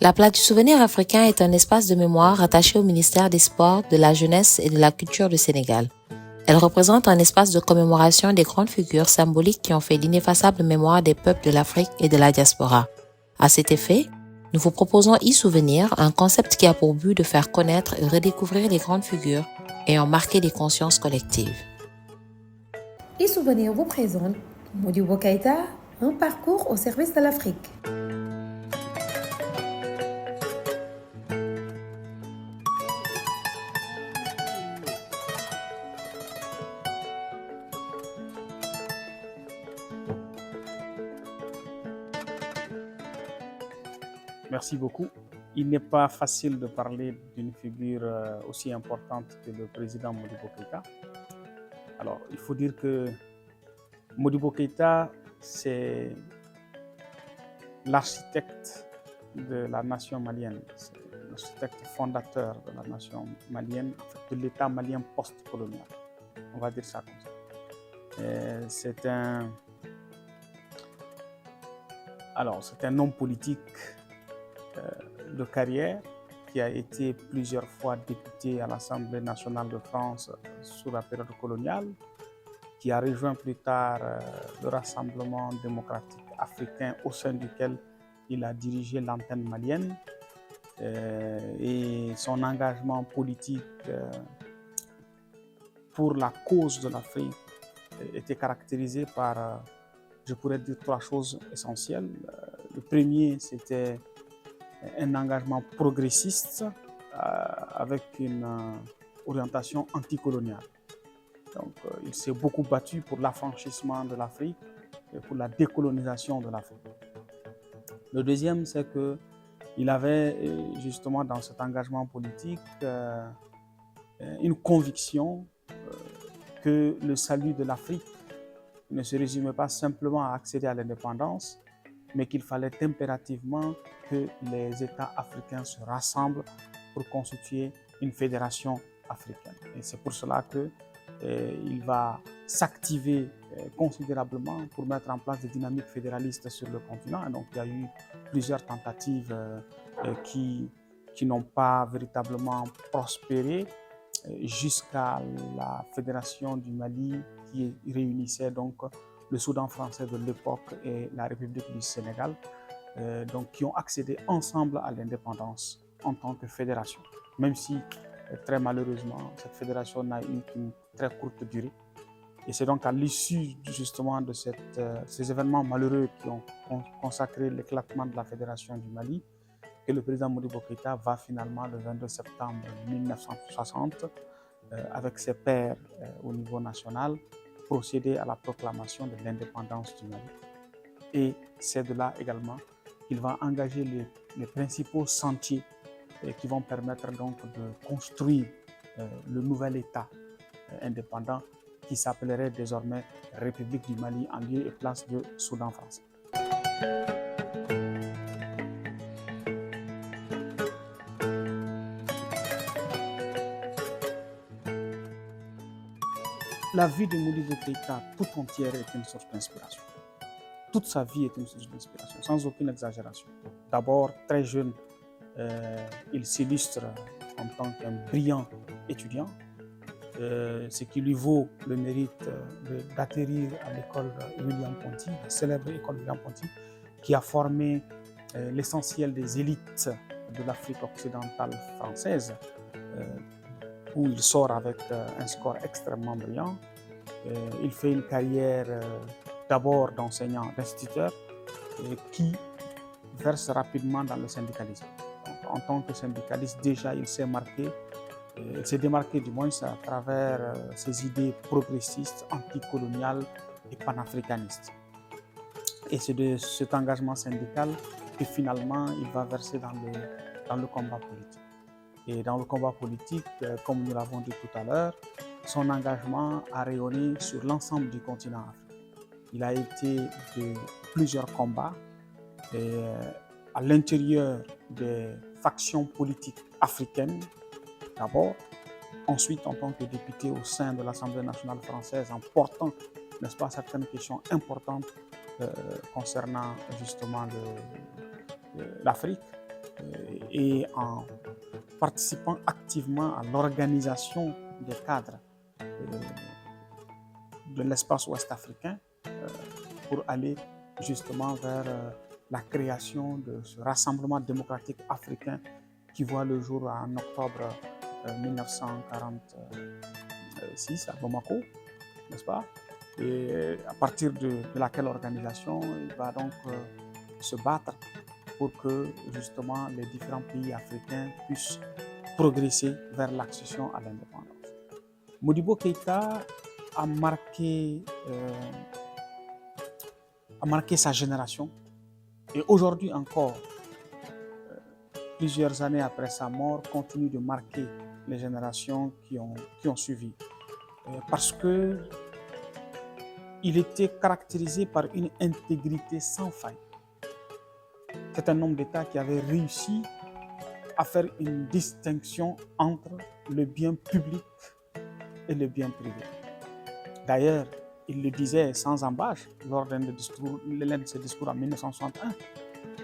La Place du Souvenir africain est un espace de mémoire rattaché au ministère des Sports, de la Jeunesse et de la Culture du Sénégal. Elle représente un espace de commémoration des grandes figures symboliques qui ont fait l'ineffaçable mémoire des peuples de l'Afrique et de la diaspora. À cet effet, nous vous proposons e-souvenir, un concept qui a pour but de faire connaître et redécouvrir les grandes figures ayant marqué les consciences collectives. E-souvenir vous présente Modibo Keïta, un parcours au service de l'Afrique. Merci beaucoup. Il n'est pas facile de parler d'une figure aussi importante que le président Modibo Keïta. Alors, il faut dire que Modibo Keïta, c'est l'architecte de la nation malienne, c'est l'architecte fondateur de la nation malienne, en fait, de l'État malien post-colonial. On va dire ça comme ça. C'est un homme politique de carrière qui a été plusieurs fois député à l'Assemblée nationale de France sous la période coloniale, qui a rejoint plus tard le Rassemblement démocratique africain au sein duquel il a dirigé l'antenne malienne. Et son engagement politique pour la cause de l'Afrique était caractérisé par, je pourrais dire, trois choses essentielles. Le premier, c'était un engagement progressiste avec une orientation anticoloniale. Donc, il s'est beaucoup battu pour l'affranchissement de l'Afrique et pour la décolonisation de l'Afrique. Le deuxième, c'est qu'il avait justement dans cet engagement politique une conviction que le salut de l'Afrique ne se résumait pas simplement à accéder à l'indépendance, mais qu'il fallait impérativement que les États africains se rassemblent pour constituer une fédération africaine. Et c'est pour cela qu'il va s'activer considérablement pour mettre en place des dynamiques fédéralistes sur le continent. Et donc il y a eu plusieurs tentatives qui n'ont pas véritablement prospéré jusqu'à la Fédération du Mali qui réunissait donc le Soudan français de l'époque et la République du Sénégal, donc qui ont accédé ensemble à l'indépendance en tant que fédération, même si très malheureusement cette fédération n'a eu qu'une très courte durée. Et c'est donc à l'issue justement de ces événements malheureux qui ont consacré l'éclatement de la Fédération du Mali que le président Modibo Keïta va finalement le 22 septembre 1960 avec ses pairs au niveau national procéder à la proclamation de l'indépendance du Mali. Et c'est de là également qu'il va engager les principaux sentiers qui vont permettre donc de construire le nouvel État indépendant qui s'appellerait désormais République du Mali en lieu et place de Soudan français. La vie de Modibo Keïta tout entière est une source d'inspiration. Toute sa vie est une source d'inspiration, sans aucune exagération. D'abord, très jeune, il s'illustre en tant qu'un brillant étudiant, ce qui lui vaut le mérite d'atterrir à l'école William Ponty, la célèbre école William Ponty, qui a formé l'essentiel des élites de l'Afrique occidentale française, où il sort avec un score extrêmement brillant. Il fait une carrière d'abord d'enseignant, d'instituteur, qui verse rapidement dans le syndicalisme. Donc, en tant que syndicaliste, déjà, il s'est démarqué du moins à travers ses idées progressistes, anticoloniales et panafricanistes. Et c'est de cet engagement syndical que finalement il va verser dans le combat politique. Et dans le combat politique, comme nous l'avons dit tout à l'heure, son engagement a rayonné sur l'ensemble du continent africain. Il a été de plusieurs combats à l'intérieur des factions politiques africaines d'abord, ensuite en tant que député au sein de l'Assemblée nationale française en portant, n'est-ce pas, certaines questions importantes concernant justement l'Afrique. et en participant activement à l'organisation des cadres de l'espace ouest africain pour aller justement vers la création de ce rassemblement démocratique africain qui voit le jour en octobre 1946 à Bamako, n'est-ce pas? Et à partir de laquelle organisation il va donc se battre pour que justement les différents pays africains puissent progresser vers l'accession à l'indépendance. Modibo Keïta a marqué sa génération et aujourd'hui encore, plusieurs années après sa mort, continue de marquer les générations qui ont suivi. Parce que il était caractérisé par une intégrité sans faille. C'est un homme d'État qui avait réussi à faire une distinction entre le bien public et le bien privé. D'ailleurs, il le disait sans embâche lors d'un de ses discours en 1961.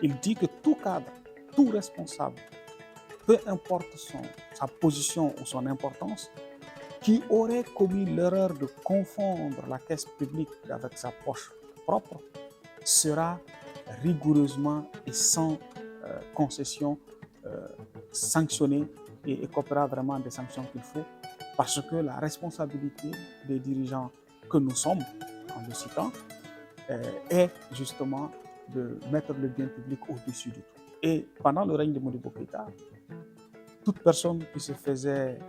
Il dit que tout cadre, tout responsable, peu importe sa position ou son importance, qui aurait commis l'erreur de confondre la caisse publique avec sa poche propre, sera rigoureusement et sans concession sanctionné et écopera vraiment des sanctions qu'il faut, parce que la responsabilité des dirigeants que nous sommes, en le citant, est justement de mettre le bien public au-dessus de tout. Et pendant le règne de Modibo Keïta, toute personne qui se faisait,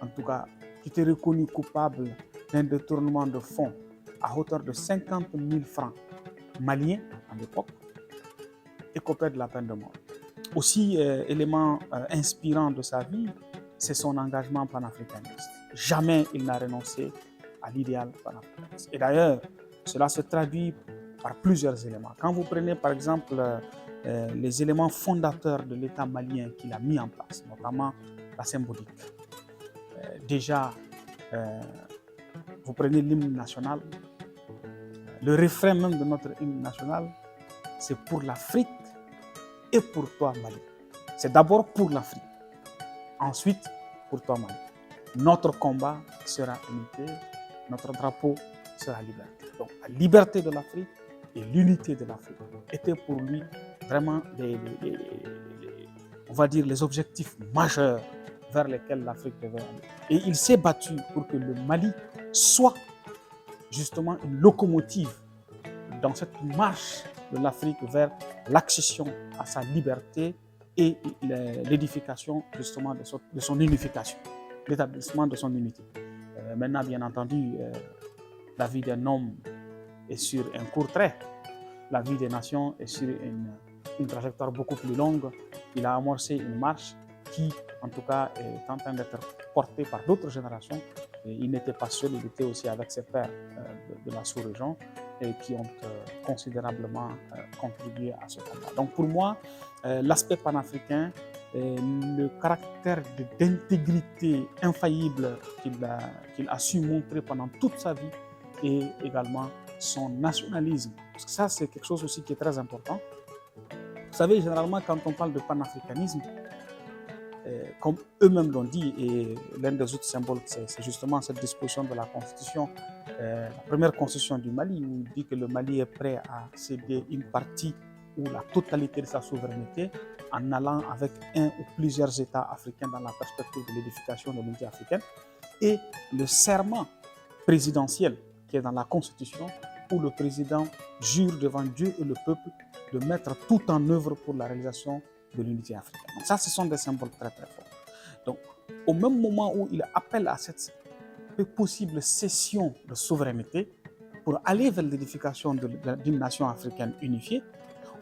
en tout cas, qui était reconnue coupable d'un détournement de fonds à hauteur de 50 000 francs maliens à l'époque, écopait de la peine de mort. Aussi, élément inspirant de sa vie, c'est son engagement panafricaniste. Jamais il n'a renoncé à l'idéal panafricaniste. Et d'ailleurs, cela se traduit par plusieurs éléments. Quand vous prenez par exemple les éléments fondateurs de l'État malien qu'il a mis en place, notamment la symbolique. Déjà, vous prenez l'hymne national, le refrain même de notre hymne national, c'est pour l'Afrique et pour toi Mali. C'est d'abord pour l'Afrique, ensuite pour toi Mali. Notre combat sera unité, notre drapeau sera liberté. Donc la liberté de l'Afrique et l'unité de l'Afrique étaient pour lui vraiment on va dire les objectifs majeurs vers lesquels l'Afrique devait aller. Et il s'est battu pour que le Mali soit justement une locomotive dans cette marche de l'Afrique vers l'accession à sa liberté et l'édification justement de son unification, l'établissement de son unité. Maintenant, bien entendu, la vie d'un homme est sur un court trait, la vie des nations est sur une trajectoire beaucoup plus longue. Il a amorcé une marche qui, en tout cas, est en train d'être portée par d'autres générations. Et il n'était pas seul, il était aussi avec ses pairs de la sous-région et qui ont considérablement contribué à ce combat. Donc pour moi, l'aspect panafricain, le caractère d'intégrité infaillible qu'il a su montrer pendant toute sa vie et également son nationalisme. Parce que ça, c'est quelque chose aussi qui est très important. Vous savez, généralement, quand on parle de panafricanisme, comme eux-mêmes l'ont dit, et l'un des autres symboles, c'est justement cette disposition de la Constitution, la première Constitution du Mali, où il dit que le Mali est prêt à céder une partie ou la totalité de sa souveraineté en allant avec un ou plusieurs États africains dans la perspective de l'édification de l'unité africaine, et le serment présidentiel qui est dans la Constitution, où le président jure devant Dieu et le peuple de mettre tout en œuvre pour la réalisation de l'unité africaine. Donc ça, ce sont des symboles très très forts. Donc, au même moment où il appelle à cette possible cession de souveraineté pour aller vers l'édification d'une nation africaine unifiée,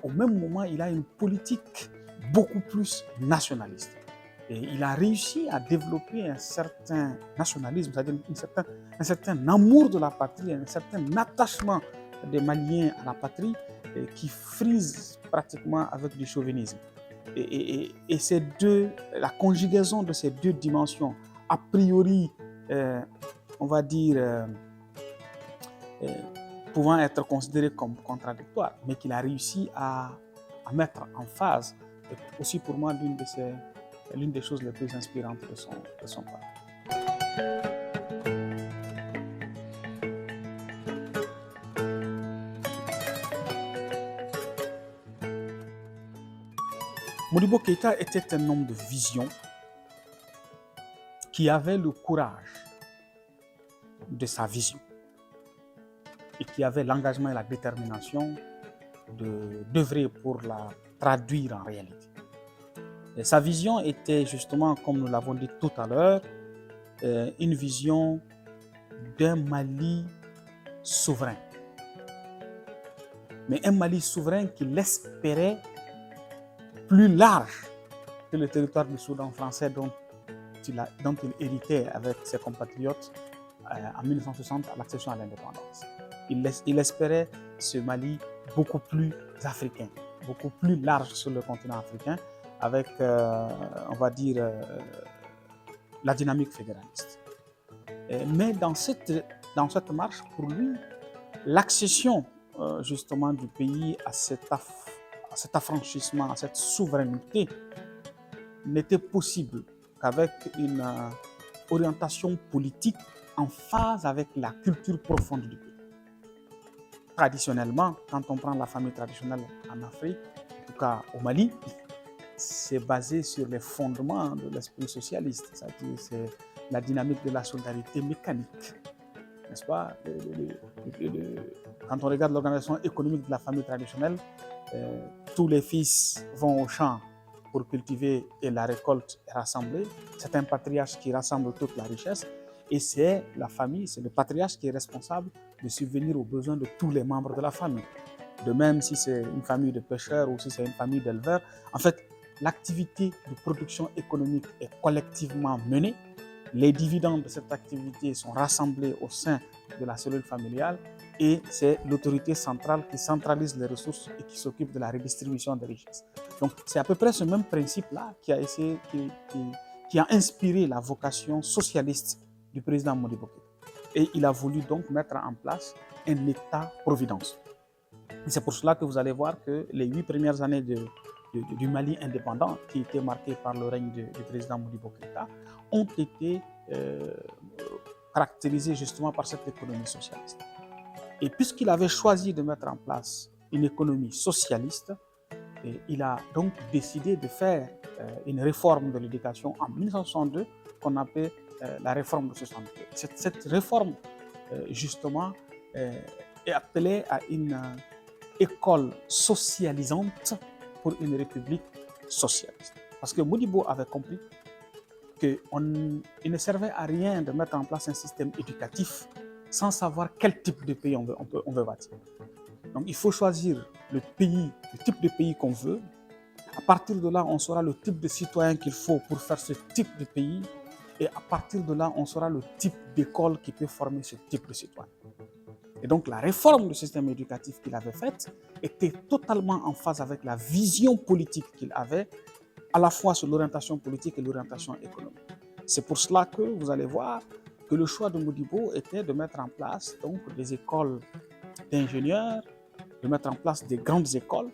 au même moment, il a une politique beaucoup plus nationaliste. Et il a réussi à développer un certain nationalisme, c'est-à-dire un certain amour de la patrie, un certain attachement des Maliens à la patrie qui frise pratiquement avec du chauvinisme. Et la conjugaison de ces deux dimensions, a priori, on va dire, pouvant être considérées comme contradictoires, mais qu'il a réussi à mettre en phase est aussi pour moi l'une des choses les plus inspirantes de son parcours. Modibo Keïta était un homme de vision qui avait le courage de sa vision et qui avait l'engagement et la détermination d'œuvrer pour la traduire en réalité. Et sa vision était justement, comme nous l'avons dit tout à l'heure, une vision d'un Mali souverain. Mais un Mali souverain qu'il espérait plus large que le territoire du Soudan français dont il héritait avec ses compatriotes en 1960 à l'accession à l'indépendance. Il espérait ce Mali beaucoup plus africain, beaucoup plus large sur le continent africain, avec, on va dire, la dynamique fédéraliste. Mais dans cette marche, pour lui, l'accession justement du pays à cet affranchissement, à cette souveraineté, n'était possible qu'avec une orientation politique en phase avec la culture profonde du pays. Traditionnellement, quand on prend la famille traditionnelle en Afrique, en tout cas au Mali, c'est basé sur les fondements de l'esprit socialiste, c'est-à-dire c'est la dynamique de la solidarité mécanique, n'est-ce pas? Quand on regarde l'organisation économique de la famille traditionnelle, tous les fils vont au champ pour cultiver et la récolte est rassemblée. C'est un patriarche qui rassemble toute la richesse et c'est la famille, c'est le patriarche qui est responsable de subvenir aux besoins de tous les membres de la famille. De même, si c'est une famille de pêcheurs ou si c'est une famille d'éleveurs, en fait, l'activité de production économique est collectivement menée. Les dividendes de cette activité sont rassemblés au sein de la cellule familiale et c'est l'autorité centrale qui centralise les ressources et qui s'occupe de la redistribution des richesses. Donc, c'est à peu près ce même principe-là qui a inspiré la vocation socialiste du président Modibo Keïta. Et il a voulu donc mettre en place un État-providence. Et c'est pour cela que vous allez voir que les 8 premières années du Mali indépendant, qui étaient marquées par le règne du président Modibo Keïta, ont été caractérisées justement par cette économie socialiste. Et puisqu'il avait choisi de mettre en place une économie socialiste, il a donc décidé de faire une réforme de l'éducation en 1962 qu'on appelle la réforme de 62. Cette réforme, justement, est appelée à une école socialisante pour une république socialiste. Parce que Modibo avait compris qu'il ne servait à rien de mettre en place un système éducatif sans savoir quel type de pays on veut bâtir. Donc il faut choisir le type de pays qu'on veut. À partir de là, on saura le type de citoyen qu'il faut pour faire ce type de pays. Et à partir de là, on saura le type d'école qui peut former ce type de citoyen. Et donc la réforme du système éducatif qu'il avait faite était totalement en phase avec la vision politique qu'il avait, à la fois sur l'orientation politique et l'orientation économique. C'est pour cela que vous allez voir que le choix de Modibo était de mettre en place donc, des écoles d'ingénieurs, de mettre en place des grandes écoles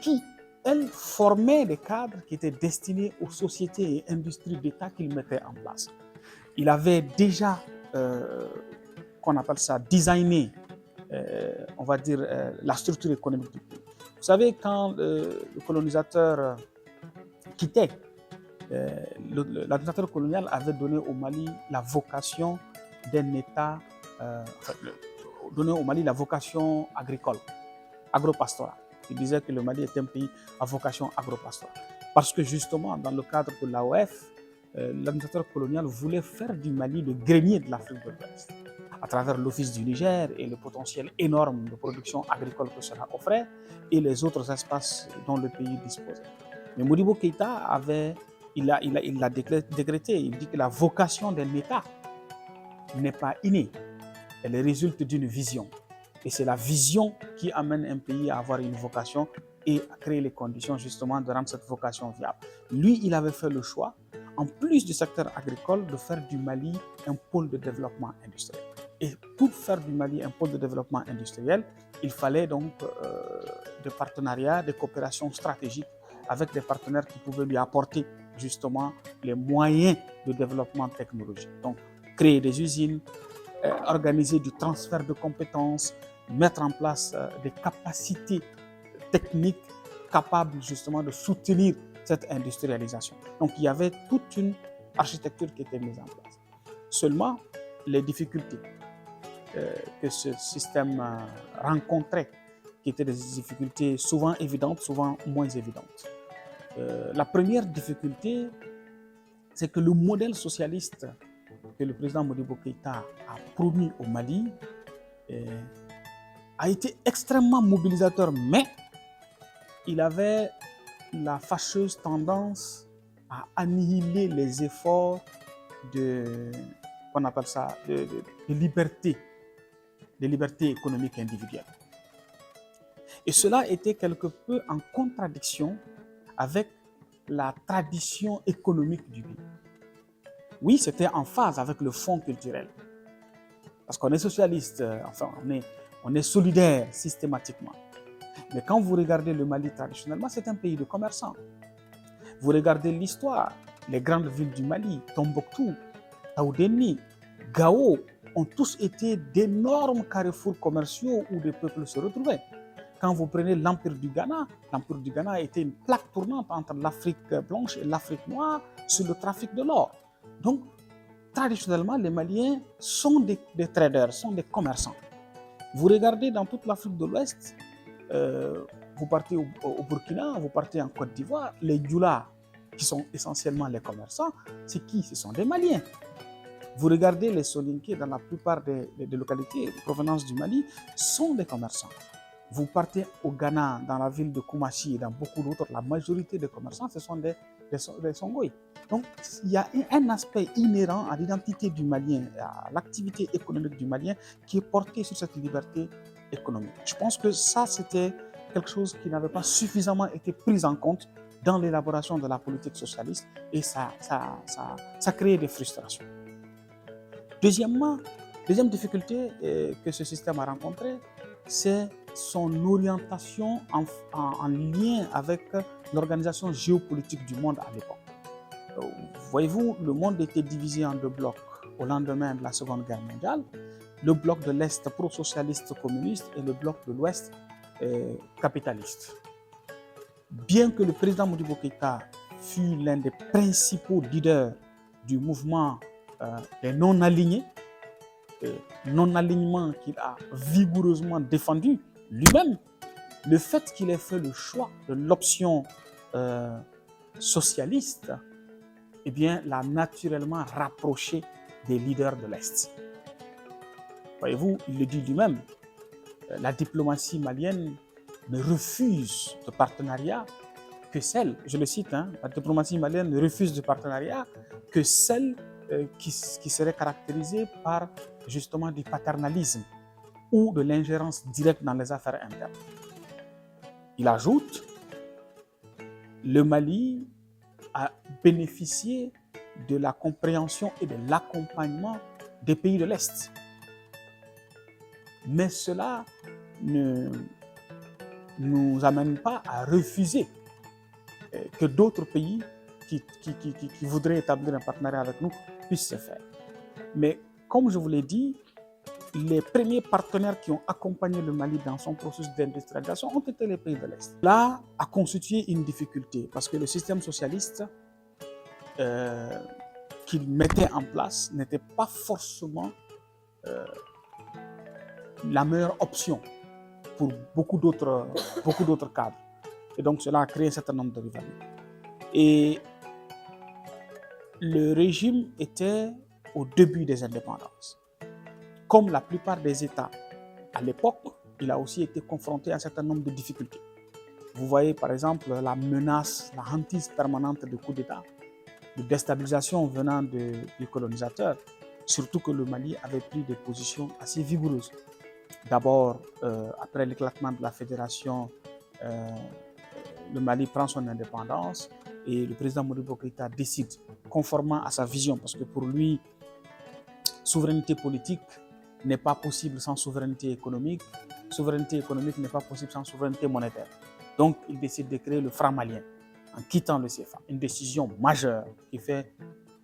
qui, elles, formaient des cadres qui étaient destinés aux sociétés et industries d'État qu'il mettait en place. Il avait déjà, qu'on appelle ça, designé, on va dire, la structure économique du pays. Vous savez, quand le colonisateur quittait, l'administrateur colonial avait donné au Mali la vocation d'un État, donné au Mali la vocation agricole, agro-pastorale. Il disait que le Mali est un pays à vocation agro-pastorale. Parce que justement, dans le cadre de l'AOF, l'administrateur colonial voulait faire du Mali le grenier de l'Afrique de l'Ouest. À travers l'Office du Niger et le potentiel énorme de production agricole que cela offrait et les autres espaces dont le pays disposait. Mais Modibo Keïta l'a décrété, il dit que la vocation d'un État n'est pas innée, elle résulte d'une vision. Et c'est la vision qui amène un pays à avoir une vocation et à créer les conditions justement de rendre cette vocation viable. Lui, il avait fait le choix, en plus du secteur agricole, de faire du Mali un pôle de développement industriel. Et pour faire du Mali un pôle de développement industriel, il fallait donc des partenariats, des coopérations stratégiques avec des partenaires qui pouvaient lui apporter justement les moyens de développement technologique. Donc, créer des usines, organiser du transfert de compétences, mettre en place des capacités techniques capables justement de soutenir cette industrialisation. Donc, il y avait toute une architecture qui était mise en place. Seulement, les difficultés que ce système rencontrait, qui étaient des difficultés souvent évidentes, souvent moins évidentes. La première difficulté, c'est que le modèle socialiste que le président Modibo Keïta a promis au Mali a été extrêmement mobilisateur, mais il avait la fâcheuse tendance à annihiler les efforts qu'on appelle ça, de liberté économique individuelle. Et cela était quelque peu en contradiction avec la tradition économique du pays. Oui, c'était en phase avec le fond culturel. Parce qu'on est socialiste, enfin, on est solidaire systématiquement. Mais quand vous regardez le Mali traditionnellement, c'est un pays de commerçants. Vous regardez l'histoire, les grandes villes du Mali, Tombouctou, Taoudéni, Gao, ont tous été d'énormes carrefours commerciaux où des peuples se retrouvaient. Quand vous prenez l'Empire du Ghana a été une plaque tournante entre l'Afrique blanche et l'Afrique noire sur le trafic de l'or. Donc, traditionnellement, les Maliens sont des traders, sont des commerçants. Vous regardez dans toute l'Afrique de l'Ouest, vous partez au Burkina, vous partez en Côte d'Ivoire, les Dioula, qui sont essentiellement les commerçants, c'est qui? Ce sont des Maliens. Vous regardez les Soninké dans la plupart des localités de provenance du Mali, sont des commerçants. Vous partez au Ghana, dans la ville de Koumassi et dans beaucoup d'autres, la majorité des commerçants, ce sont des Songoï. Donc, il y a un aspect inhérent à l'identité du Malien, à l'activité économique du Malien qui est portée sur cette liberté économique. Je pense que ça, c'était quelque chose qui n'avait pas suffisamment été pris en compte dans l'élaboration de la politique socialiste et ça crée des frustrations. Deuxième difficulté que ce système a rencontrée, c'est son orientation en lien avec l'organisation géopolitique du monde à l'époque. Voyez-vous, le monde était divisé en deux blocs au lendemain de la Seconde Guerre mondiale. Le bloc de l'Est pro-socialiste communiste et le bloc de l'Ouest capitaliste. Bien que le président Modibo Keïta fut l'un des principaux leaders du mouvement des non-alignés, non-alignement qu'il a vigoureusement défendu lui-même, le fait qu'il ait fait le choix de l'option socialiste, eh bien, l'a naturellement rapproché des leaders de l'Est. Voyez-vous, il le dit lui-même, la diplomatie malienne ne refuse de partenariat que celle, je le cite, la diplomatie malienne ne refuse de partenariat que celle qui serait caractérisée par justement du paternalisme ou de l'ingérence directe dans les affaires internes. Il ajoute, le Mali a bénéficié de la compréhension et de l'accompagnement des pays de l'Est. Mais cela ne nous amène pas à refuser que d'autres pays qui voudraient établir un partenariat avec nous puissent se faire. Mais comme je vous l'ai dit, les premiers partenaires qui ont accompagné le Mali dans son processus d'industrialisation ont été les pays de l'Est. Là a constitué une difficulté parce que le système socialiste qu'il mettait en place n'était pas forcément la meilleure option pour beaucoup d'autres cadres. Et donc cela a créé un certain nombre de rivalités. Et le régime était au début des indépendances. Comme la plupart des États à l'époque, il a aussi été confronté à un certain nombre de difficultés. Vous voyez par exemple la menace, la hantise permanente de coups d'État, de déstabilisation venant du colonisateur, surtout que le Mali avait pris des positions assez vigoureuses. D'abord, après l'éclatement de la fédération, le Mali prend son indépendance et le président Modibo Keïta décide, conformément à sa vision, parce que pour lui, souveraineté politique n'est pas possible sans souveraineté économique n'est pas possible sans souveraineté monétaire. Donc, il décide de créer le franc malien. en quittant le CFA. Une décision majeure qui fait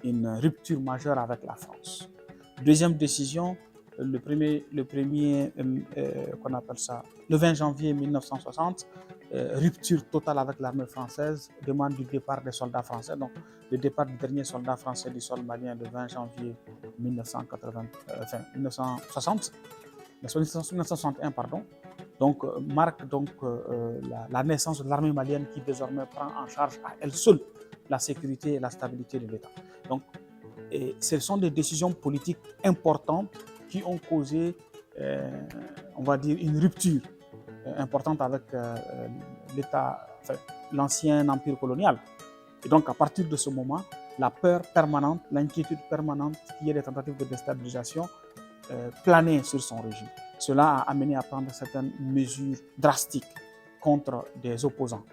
une rupture majeure avec la France. Deuxième décision, le 20 janvier 1960, rupture totale avec l'armée française, demande du départ des soldats français. Donc, le départ du dernier soldat français du sol malien le 20 janvier 1961, pardon. Donc, marque donc, la naissance de l'armée malienne qui désormais prend en charge à elle seule la sécurité et la stabilité de l'État. Donc, ce sont des décisions politiques importantes qui ont causé, on va dire, une rupture importante avec l'État, l'ancien empire colonial. Et donc, à partir de ce moment, la peur permanente, l'inquiétude permanente qu'il y ait des tentatives de déstabilisation planait sur son régime. Cela a amené à prendre certaines mesures drastiques contre des opposants.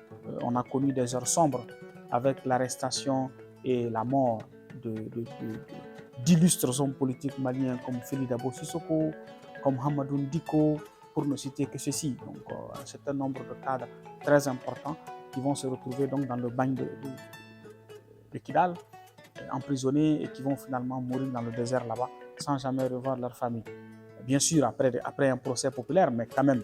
On a connu des heures sombres avec l'arrestation et la mort d'illustres hommes politiques maliens comme Félix Dabo Sissoko, comme Hamadou Diko, pour ne citer que ceci. Donc, un certain nombre de cadres très importants qui vont se retrouver donc dans le bagne de Kidal, emprisonnés et qui vont finalement mourir dans le désert là-bas sans jamais revoir leur famille. Bien sûr, après un procès populaire, mais quand même.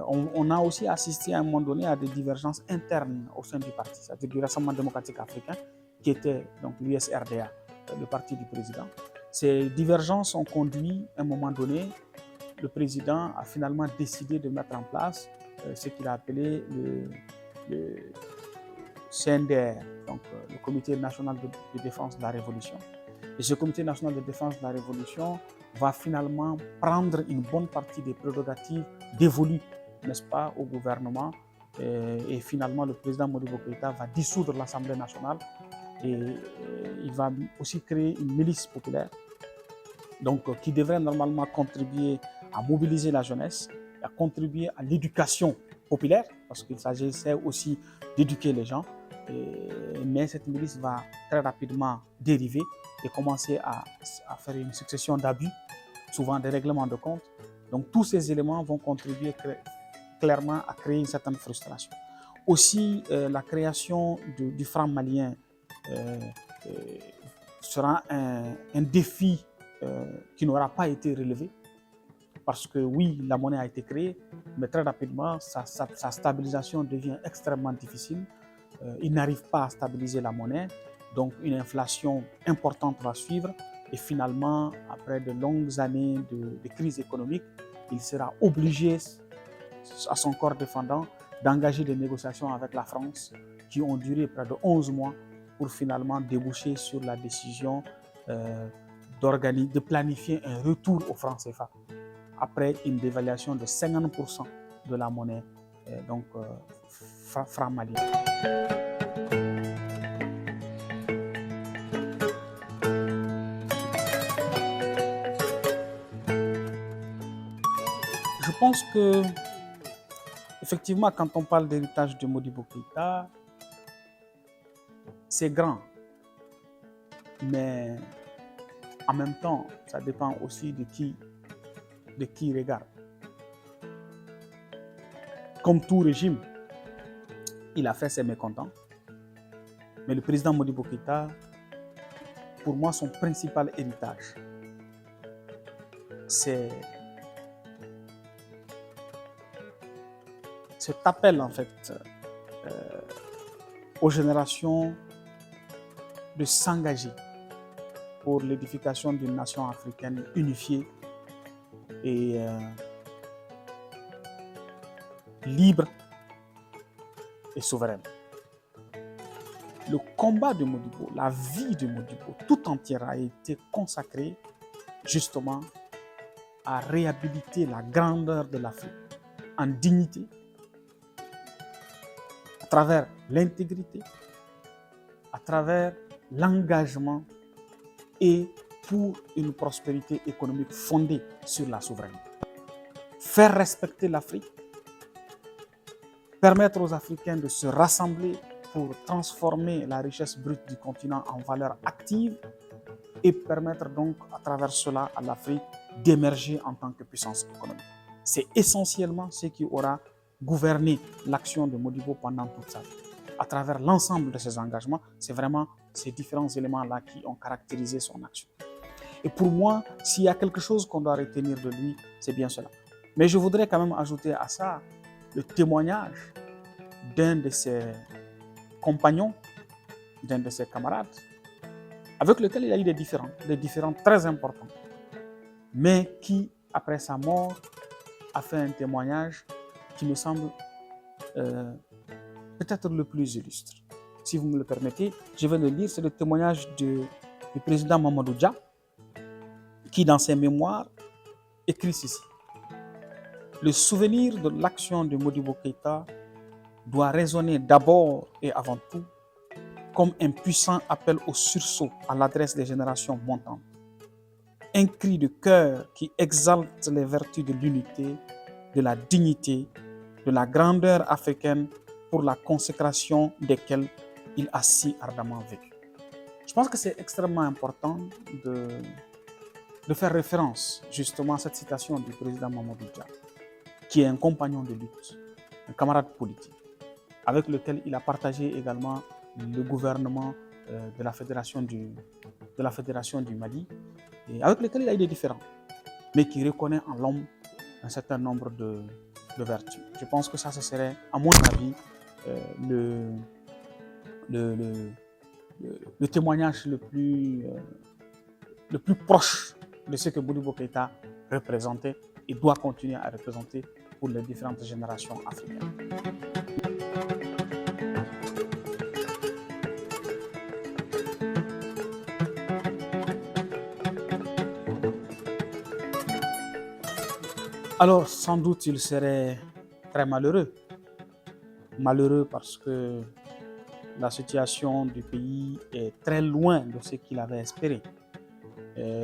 On a aussi assisté à un moment donné à des divergences internes au sein du parti, c'est-à-dire du Rassemblement démocratique africain, qui était donc l'USRDA, le parti du président. Ces divergences ont conduit, à un moment donné, le président a finalement décidé de mettre en place ce qu'il a appelé le CNDR, donc le Comité national de défense de la Révolution. Et ce Comité national de défense de la Révolution va finalement prendre une bonne partie des prérogatives dévolues, n'est-ce pas, au gouvernement. Et finalement, le président Modibo Keïta va dissoudre l'Assemblée nationale et il va aussi créer une milice populaire, donc qui devrait normalement contribuer à mobiliser la jeunesse, à contribuer à l'éducation populaire, parce qu'il s'agissait aussi d'éduquer les gens. Mais cette milice va très rapidement dériver et commencer à faire une succession d'abus, souvent des règlements de compte. Donc tous ces éléments vont contribuer clairement à créer une certaine frustration. Aussi, la création du franc malien sera un défi qui n'aura pas été relevé, parce que oui, la monnaie a été créée, mais très rapidement, sa stabilisation devient extrêmement difficile. Il n'arrive pas à stabiliser la monnaie, donc une inflation importante va suivre et finalement, après de longues années de crise économique, il sera obligé, à son corps défendant, d'engager des négociations avec la France qui ont duré près de 11 mois pour finalement déboucher sur la décision de planifier un retour au franc CFA après une dévaluation de 50% de la monnaie franc malien. Je pense que, effectivement, quand on parle d'héritage de Modibo Keïta, c'est grand. Mais en même temps, ça dépend aussi de qui regarde. Comme tout régime, il a fait ses mécontents. Mais le président Modibo Keïta, pour moi, son principal héritage, c'est cet appel, en fait, aux générations de s'engager pour l'édification d'une nation africaine unifiée et libre et souveraine. Le combat de Modibo, la vie de Modibo, tout entière a été consacrée justement à réhabiliter la grandeur de l'Afrique en dignité, à travers l'intégrité, à travers l'engagement et pour une prospérité économique fondée sur la souveraineté. Faire respecter l'Afrique, permettre aux Africains de se rassembler pour transformer la richesse brute du continent en valeur active et permettre donc à travers cela à l'Afrique d'émerger en tant que puissance économique. C'est essentiellement ce qui aura gouverné l'action de Modibo pendant toute sa vie. à travers l'ensemble de ses engagements, c'est vraiment ces différents éléments-là qui ont caractérisé son action. Et pour moi, s'il y a quelque chose qu'on doit retenir de lui, c'est bien cela. Mais je voudrais quand même ajouter à ça le témoignage d'un de ses compagnons, d'un de ses camarades, avec lequel il a eu des différends très importants, mais qui, après sa mort, a fait un témoignage qui me semble peut-être le plus illustre. Si vous me le permettez, je vais le lire, c'est le témoignage du président Mamadou Dia, qui dans ses mémoires écrit ceci. Le souvenir de l'action de Modibo Keïta doit résonner d'abord et avant tout comme un puissant appel au sursaut à l'adresse des générations montantes. Un cri de cœur qui exalte les vertus de l'unité, de la dignité, de la grandeur africaine pour la consécration desquelles il a si ardemment vécu. Je pense que c'est extrêmement important de faire référence justement à cette citation du président Mamadou Dia, qui est un compagnon de lutte, un camarade politique, avec lequel il a partagé également le gouvernement de la Fédération du Mali, et avec lequel il a eu des différends, mais qui reconnaît en l'homme un certain nombre de vertus. Je pense que ça, ce serait, à mon avis, le témoignage le plus proche de ce que Modibo Keïta représentait et doit continuer à représenter pour les différentes générations africaines. Alors, sans doute, il serait très malheureux. Malheureux parce que la situation du pays est très loin de ce qu'il avait espéré.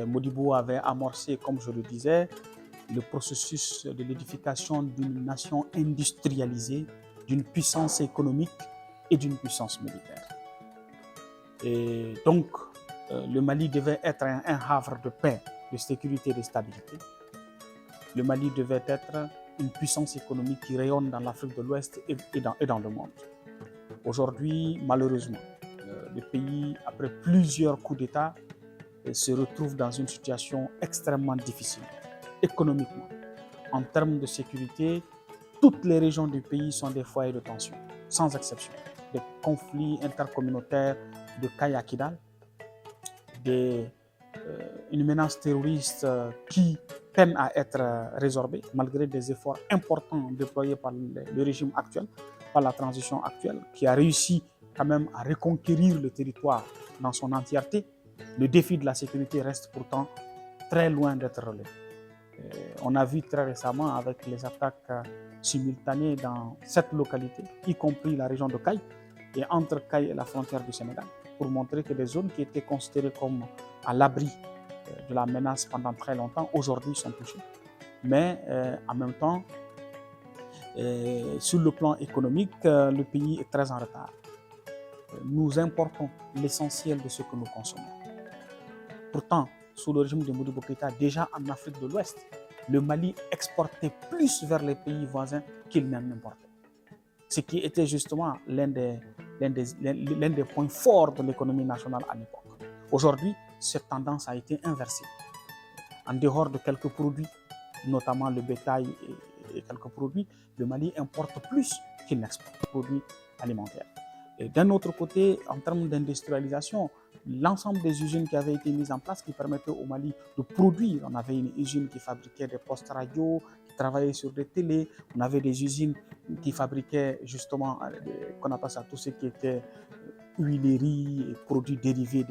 Modibo avait amorcé, comme je le disais, le processus de l'édification d'une nation industrialisée, d'une puissance économique et d'une puissance militaire. Et donc, le Mali devait être un havre de paix, de sécurité et de stabilité. Le Mali devait être une puissance économique qui rayonne dans l'Afrique de l'Ouest et dans le monde. Aujourd'hui, malheureusement, le pays, après plusieurs coups d'État, se retrouve dans une situation extrêmement difficile, économiquement. En termes de sécurité, toutes les régions du pays sont des foyers de tension, sans exception. Des conflits intercommunautaires de Kaya Kidal, une menace terroriste qui peine à être résorbée, malgré des efforts importants déployés par le régime actuel, par la transition actuelle, qui a réussi quand même à reconquérir le territoire dans son entièreté. Le défi de la sécurité reste pourtant très loin d'être relevé. On a vu très récemment avec les attaques simultanées dans 7 localités, y compris la région de Kay, et entre Kay et la frontière du Sénégal, pour montrer que des zones qui étaient considérées comme à l'abri de la menace pendant très longtemps, aujourd'hui sont touchées. Mais en même temps, sur le plan économique, le pays est très en retard. Nous importons l'essentiel de ce que nous consommons. Pourtant, sous le régime de Modibo Keïta, déjà en Afrique de l'Ouest, le Mali exportait plus vers les pays voisins qu'il n'en importait. Ce qui était justement l'un des points forts de l'économie nationale à l'époque. Aujourd'hui, cette tendance a été inversée. En dehors de quelques produits, notamment le bétail et quelques produits, le Mali importe plus qu'il n'exporte de produits alimentaires. Et d'un autre côté, en termes d'industrialisation, l'ensemble des usines qui avaient été mises en place qui permettaient au Mali de produire. On avait une usine qui fabriquait des postes radio, qui travaillait sur des télés. On avait des usines qui fabriquaient justement, qu'on appelle ça, tout ce qui était huileries et produits dérivés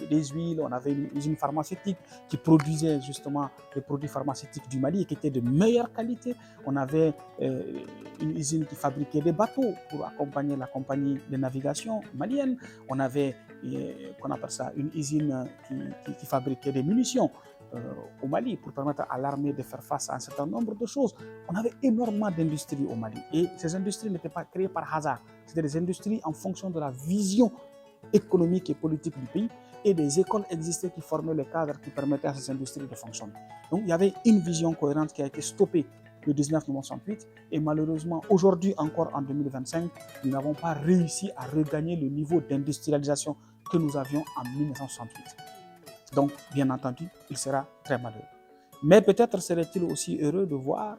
des huiles. On avait une usine pharmaceutique qui produisait justement des produits pharmaceutiques du Mali et qui étaient de meilleure qualité. On avait une usine qui fabriquait des bateaux pour accompagner la compagnie de navigation malienne. On avait qu'on appelle ça, une usine qui fabriquait des munitions au Mali pour permettre à l'armée de faire face à un certain nombre de choses. On avait énormément d'industries au Mali et ces industries n'étaient pas créées par hasard. C'était des industries en fonction de la vision économique et politique du pays et des écoles existaient qui formaient les cadres qui permettaient à ces industries de fonctionner. Donc il y avait une vision cohérente qui a été stoppée le 19 novembre 68. Et malheureusement, aujourd'hui encore en 2025, nous n'avons pas réussi à regagner le niveau d'industrialisation que nous avions en 1968. Donc, bien entendu, il sera très malheureux. Mais peut-être serait-il aussi heureux de voir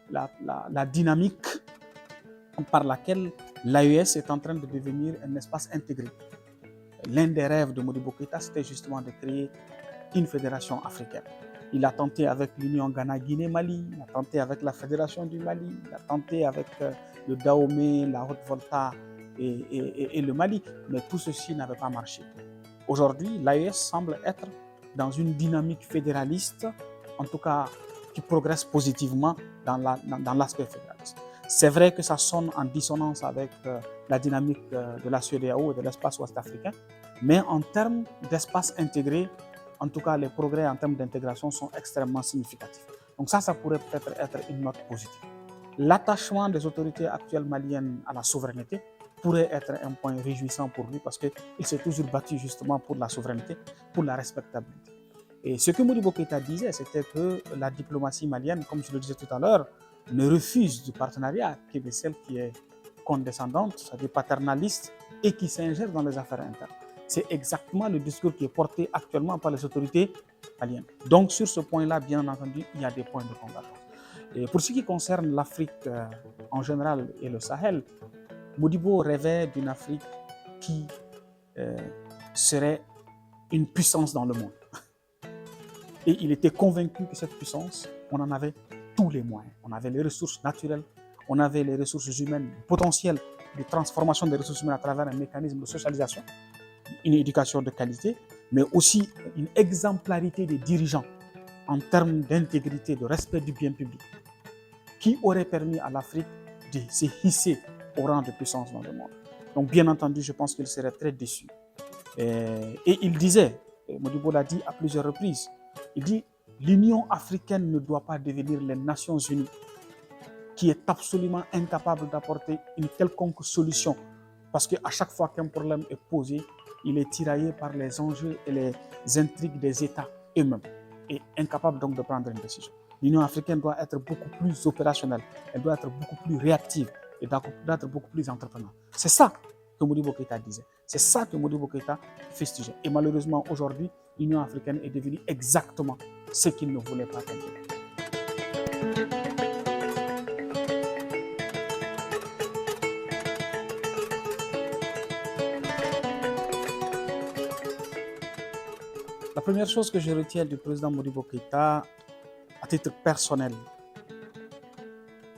la dynamique par laquelle l'AES est en train de devenir un espace intégré. L'un des rêves de Modibo Keïta, c'était justement de créer une fédération africaine. Il a tenté avec l'Union Ghana-Guinée-Mali, il a tenté avec la Fédération du Mali, il a tenté avec le Dahomey, la Haute-Volta et le Mali, mais tout ceci n'avait pas marché. Aujourd'hui, l'AES semble être dans une dynamique fédéraliste, en tout cas qui progresse positivement dans l'aspect fédéraliste. C'est vrai que ça sonne en dissonance avec la dynamique de la CEDEAO et de l'espace ouest africain, mais en termes d'espace intégré, en tout cas les progrès en termes d'intégration sont extrêmement significatifs. Donc ça pourrait peut-être être une note positive. L'attachement des autorités actuelles maliennes à la souveraineté pourrait être un point réjouissant pour lui parce qu'il s'est toujours battu justement pour la souveraineté, pour la respectabilité. Et ce que Modibo Keïta disait, c'était que la diplomatie malienne, comme je le disais tout à l'heure, ne refuse du partenariat que de celle qui est condescendante, c'est-à-dire paternaliste, et qui s'ingère dans les affaires internes. C'est exactement le discours qui est porté actuellement par les autorités maliennes. Donc sur ce point-là, bien entendu, il y a des points de convergence. Et pour ce qui concerne l'Afrique en général et le Sahel, Modibo rêvait d'une Afrique qui serait une puissance dans le monde. Et il était convaincu que cette puissance, on en avait tous les moyens. On avait les ressources naturelles, on avait les ressources humaines, le potentiel de transformation des ressources humaines à travers un mécanisme de socialisation, une éducation de qualité, mais aussi une exemplarité des dirigeants en termes d'intégrité, de respect du bien public, qui aurait permis à l'Afrique de se hisser au rang de puissance dans le monde. Donc bien entendu, je pense qu'il serait très déçu. Et il disait, Modibo l'a dit à plusieurs reprises, il dit l'Union africaine ne doit pas devenir les Nations unies, qui est absolument incapable d'apporter une quelconque solution, parce qu'à chaque fois qu'un problème est posé, il est tiraillé par les enjeux et les intrigues des États eux-mêmes, et incapable donc de prendre une décision. L'Union africaine doit être beaucoup plus opérationnelle, elle doit être beaucoup plus réactive, et doit être beaucoup plus entreprenante. C'est ça que Modibo Keïta disait, c'est ça que Modibo Keïta fustigeait. Et malheureusement, aujourd'hui, l'Union africaine est devenue exactement ce qu'il ne voulait pas qu'elle devienne. La première chose que je retiens du président Modibo Keïta, à titre personnel,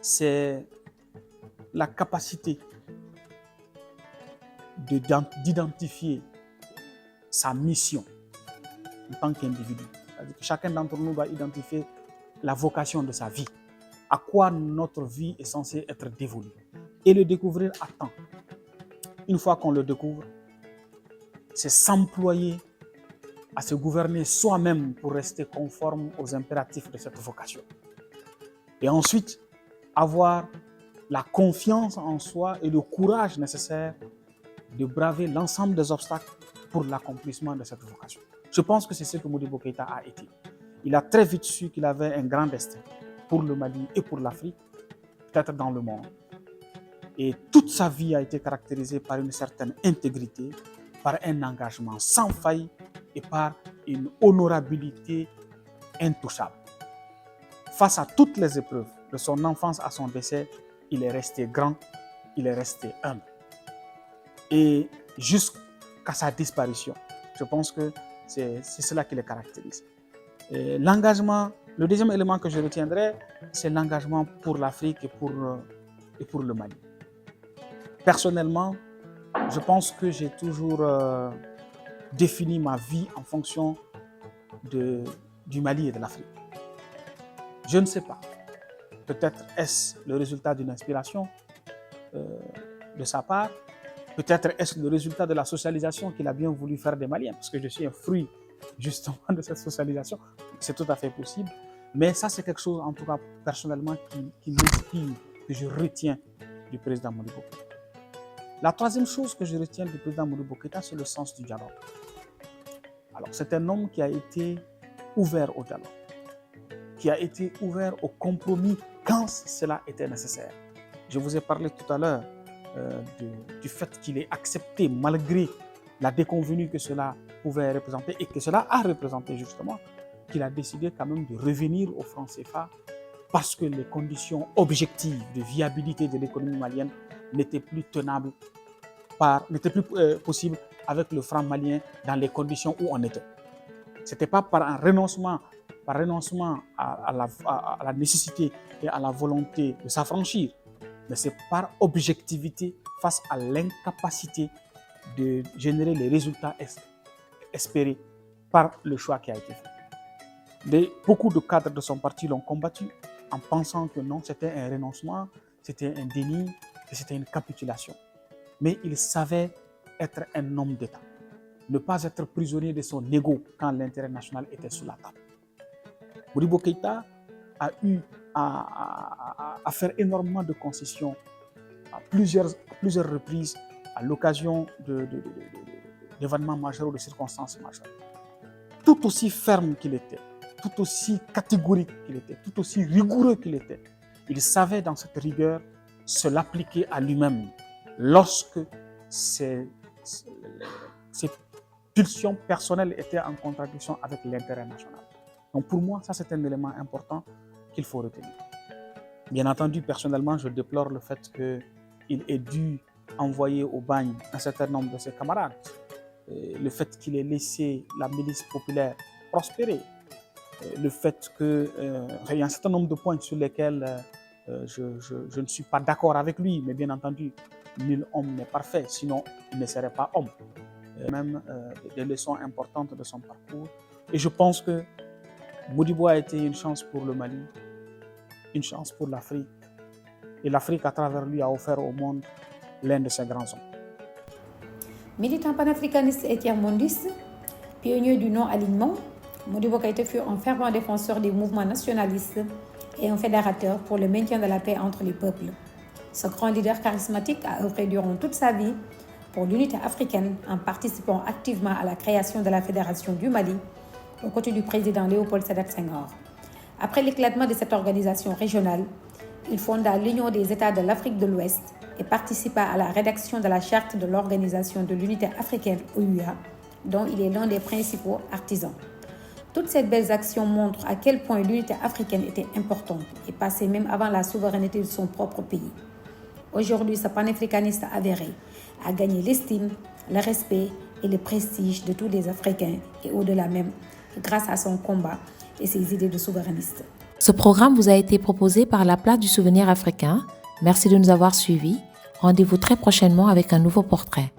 c'est la capacité d'identifier sa mission en tant qu'individu. C'est-à-dire que chacun d'entre nous doit identifier la vocation de sa vie, à quoi notre vie est censée être dévolue, et le découvrir à temps. Une fois qu'on le découvre, c'est s'employer à se gouverner soi-même pour rester conforme aux impératifs de cette vocation. Et ensuite, avoir la confiance en soi et le courage nécessaire de braver l'ensemble des obstacles pour l'accomplissement de cette vocation. Je pense que c'est ce que Modibo Keïta a été. Il a très vite su qu'il avait un grand destin pour le Mali et pour l'Afrique, peut-être dans le monde. Et toute sa vie a été caractérisée par une certaine intégrité, par un engagement sans faille et par une honorabilité intouchable. Face à toutes les épreuves, de son enfance à son décès, il est resté grand, il est resté humble. Et jusqu'à sa disparition, je pense que c'est cela qui le caractérise. L'engagement, le deuxième élément que je retiendrai, c'est l'engagement pour l'Afrique et pour le Mali. Personnellement, je pense que j'ai toujours défini ma vie en fonction du Mali et de l'Afrique. Je ne sais pas. Peut-être est-ce le résultat d'une inspiration de sa part. Peut-être est-ce le résultat de la socialisation qu'il a bien voulu faire des Maliens, parce que je suis un fruit justement de cette socialisation. C'est tout à fait possible. Mais ça, c'est quelque chose, en tout cas, personnellement, qui m'inspire, que je retiens du président Modibo Keïta. La troisième chose que je retiens du président Modibo Keïta, c'est le sens du dialogue. Alors, c'est un homme qui a été ouvert au dialogue. qui a été ouvert au compromis quand cela était nécessaire. Je vous ai parlé tout à l'heure du fait qu'il ait accepté, malgré la déconvenue que cela pouvait représenter et que cela a représenté justement, qu'il a décidé quand même de revenir au franc CFA parce que les conditions objectives de viabilité de l'économie malienne n'étaient plus tenables, n'étaient plus possibles avec le franc malien dans les conditions où on était. Ce n'était pas par un renoncement à la nécessité et à la volonté de s'affranchir, mais c'est par objectivité face à l'incapacité de générer les résultats espérés par le choix qui a été fait. Beaucoup de cadres de son parti l'ont combattu en pensant que non, c'était un renoncement, c'était un déni, que c'était une capitulation. Mais il savait être un homme d'État, ne pas être prisonnier de son ego quand l'intérêt national était sur la table. Modibo Keïta a eu à faire énormément de concessions à plusieurs reprises à l'occasion d'événements majeurs ou de circonstances majeures. Tout aussi ferme qu'il était, tout aussi catégorique qu'il était, tout aussi rigoureux qu'il était, il savait dans cette rigueur se l'appliquer à lui-même lorsque ses pulsions personnelles étaient en contradiction avec l'intérêt national. Donc pour moi, ça c'est un élément important qu'il faut retenir. Bien entendu, personnellement, je déplore le fait qu'il ait dû envoyer au bagne un certain nombre de ses camarades, le fait qu'il ait laissé la milice populaire prospérer, le fait qu'il y a un certain nombre de points sur lesquels je ne suis pas d'accord avec lui, mais bien entendu, nul homme n'est parfait, sinon il ne serait pas homme. Même des leçons importantes de son parcours. Et je pense que Modibo a été une chance pour le Mali, une chance pour l'Afrique. Et l'Afrique, à travers lui, a offert au monde l'un de ses grands hommes. Militant panafricaniste et tiers-mondiste, pionnier du non-alignement, Modibo Keïta fut un fervent défenseur des mouvements nationalistes et un fédérateur pour le maintien de la paix entre les peuples. Ce grand leader charismatique a œuvré durant toute sa vie pour l'unité africaine en participant activement à la création de la Fédération du Mali aux côtés du président Léopold Sédar Senghor. Après l'éclatement de cette organisation régionale, il fonda l'Union des États de l'Afrique de l'Ouest et participa à la rédaction de la charte de l'Organisation de l'Unité africaine OUA, dont il est l'un des principaux artisans. Toutes ces belles actions montrent à quel point l'unité africaine était importante et passait même avant la souveraineté de son propre pays. Aujourd'hui, ce panafricaniste avéré a gagné l'estime, le respect et le prestige de tous les Africains et au-delà même, grâce à son combat et ses idées de souverainiste. Ce programme vous a été proposé par la Place du Souvenir africain. Merci de nous avoir suivis. Rendez-vous très prochainement avec un nouveau portrait.